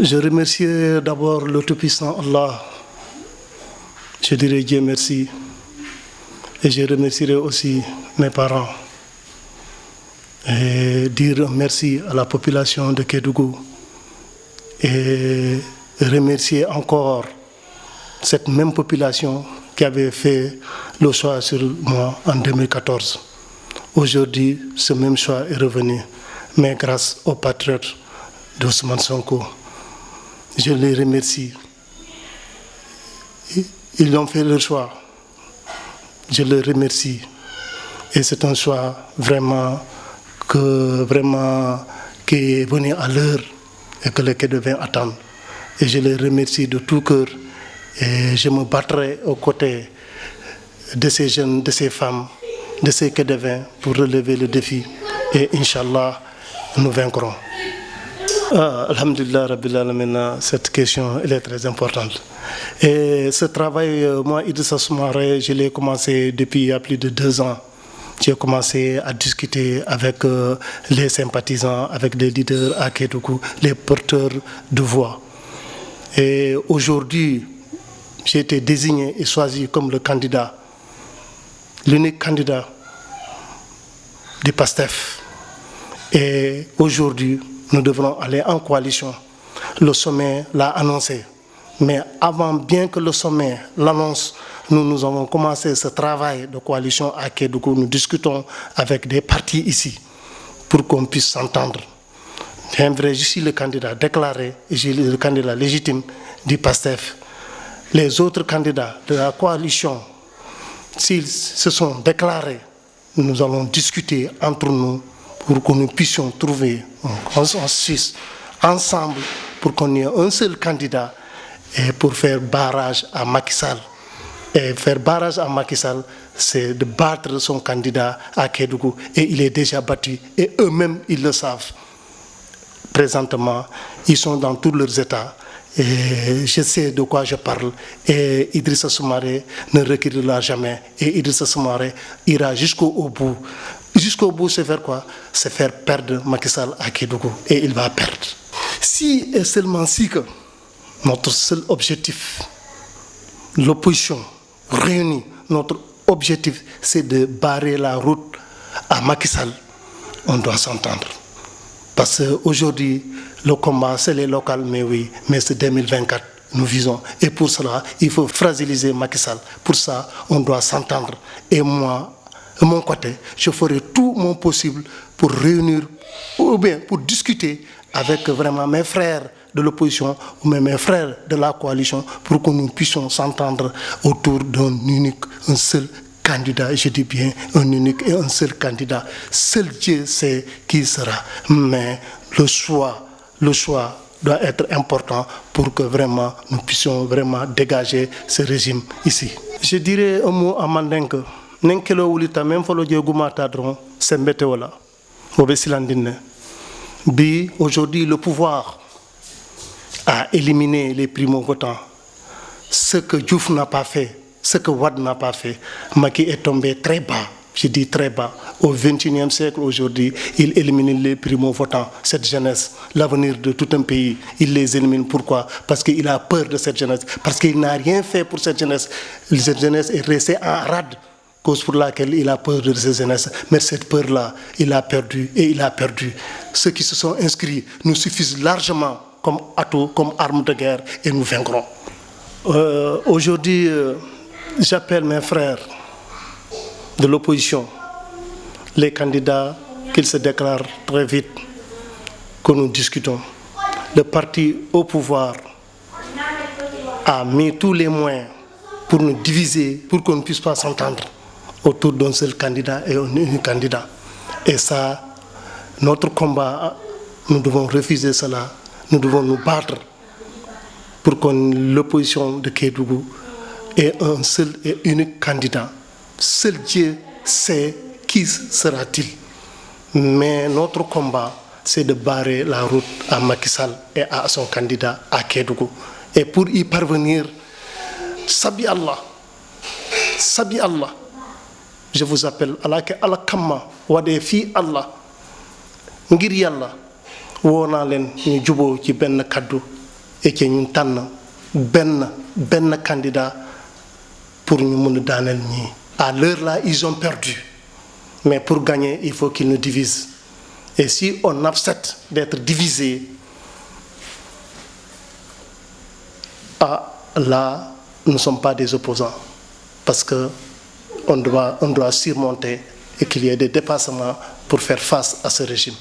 Je remercie d'abord le Tout-Puissant Allah. Je dirais Dieu merci. Et je remercierai aussi mes parents. Et dire merci à la population de Kédougou. Et remercier encore cette même population qui avait fait le choix sur moi en 2014. Aujourd'hui, ce même choix est revenu, mais grâce aux patriotes d'Ousmane Sonko. Je les remercie. Ils ont fait leur choix. Je les remercie. Et c'est un choix vraiment qui est venu à l'heure et que le Kédouvain attend. Et je les remercie de tout cœur. Et je me battrai aux côtés de ces jeunes, de ces femmes, de ces Kédouvains pour relever le défi. Et Inch'Allah, nous vaincrons. Alhamdulillah Rabbil Alamin, cette question elle est très importante. Et ce travail, moi, Idrissa Soumaré, je l'ai commencé depuis il y a plus de 2 ans. J'ai commencé à discuter avec les sympathisants, avec les leaders à Kédougou, les porteurs de voix. Et aujourd'hui, j'ai été désigné et choisi comme le candidat, l'unique candidat du PASTEF. Et aujourd'hui, nous devrons aller en coalition. Le sommet l'a annoncé. Mais avant bien que le sommet l'annonce, nous avons commencé ce travail de coalition à Kédougou. Nous discutons avec des partis ici pour qu'on puisse s'entendre. C'est vrai, je suis le candidat déclaré, je suis le candidat légitime du PASTEF. Les autres candidats de la coalition, s'ils se sont déclarés, nous allons discuter entre nous pour que nous puissions trouver un consensus ensemble pour qu'on ait un seul candidat et pour faire barrage à Macky Sall. Et faire barrage à Macky Sall, c'est de battre son candidat à Kédougou. Et il est déjà battu. Et eux-mêmes, ils le savent. Présentement, ils sont dans tous leurs états. Et je sais de quoi je parle. Et Idrissa Soumaré ne reculera jamais. Et Idrissa Soumaré ira jusqu'au bout. Jusqu'au bout, c'est faire quoi? C'est faire perdre Macky Sall à Kédougou. Et il va perdre. Si et seulement si que notre seul objectif, l'opposition réunie, notre objectif, c'est de barrer la route à Macky Sall, on doit s'entendre. Parce qu'aujourd'hui, le combat, c'est les locales, mais oui, mais c'est 2024, nous visons. Et pour cela, il faut fragiliser Macky Sall. Pour ça, on doit s'entendre. Et moi, de mon côté, je ferai tout mon possible pour réunir, ou bien pour discuter avec vraiment mes frères de l'opposition ou même mes frères de la coalition pour que nous puissions s'entendre autour d'un unique, un seul candidat. Je dis bien un unique et un seul candidat. Seul Dieu sait qui sera. Mais le choix doit être important pour que vraiment nous puissions vraiment dégager ce régime ici. Je dirais un mot à Mandingue. Nenkelo wulita même folo je gumata dron sembete wala obe silandine bi aujourd'hui le pouvoir a éliminé les primo-votants. Ce que Diouf n'a pas fait, ce que Wade n'a pas fait, Macky est tombé très bas, je dis très bas. Au XXIe siècle aujourd'hui, il élimine les primo-votants, cette jeunesse, l'avenir de tout un pays. Il les élimine. Pourquoi? Parce qu'il a peur de cette jeunesse, parce qu'il n'a rien fait pour cette jeunesse. Cette jeunesse est restée en rade. Cause pour laquelle il a peur de cette jeunesse. Mais cette peur-là, il a perdu et il a perdu. Ceux qui se sont inscrits nous suffisent largement comme atout, comme arme de guerre et nous vaincrons. Aujourd'hui, j'appelle mes frères de l'opposition, les candidats, qu'ils se déclarent très vite, que nous discutons. Le parti au pouvoir a mis tous les moyens pour nous diviser, pour qu'on ne puisse pas s'entendre autour d'un seul candidat et un unique candidat. Et ça, notre combat, nous devons refuser cela. Nous devons nous battre pour que l'opposition de Kédougou ait un seul et unique candidat. Seul Dieu sait qui sera-t-il. Mais notre combat, c'est de barrer la route à Macky Sall et à son candidat à Kédougou. Et pour y parvenir, Sabi Allah, je vous appelle Allah ke Allah kamma wade fi Allah ngir Yalla wona len ñu jubo ci ben kaddu et que nous avons ben candidat pour nous donner. À l'heure là, ils ont perdu. Mais pour gagner, il faut qu'ils nous divisent. Et si on accepte d'être divisé, là, nous ne sommes pas des opposants. Parce qu'on doit surmonter et qu'il y ait des dépassements pour faire face à ce régime.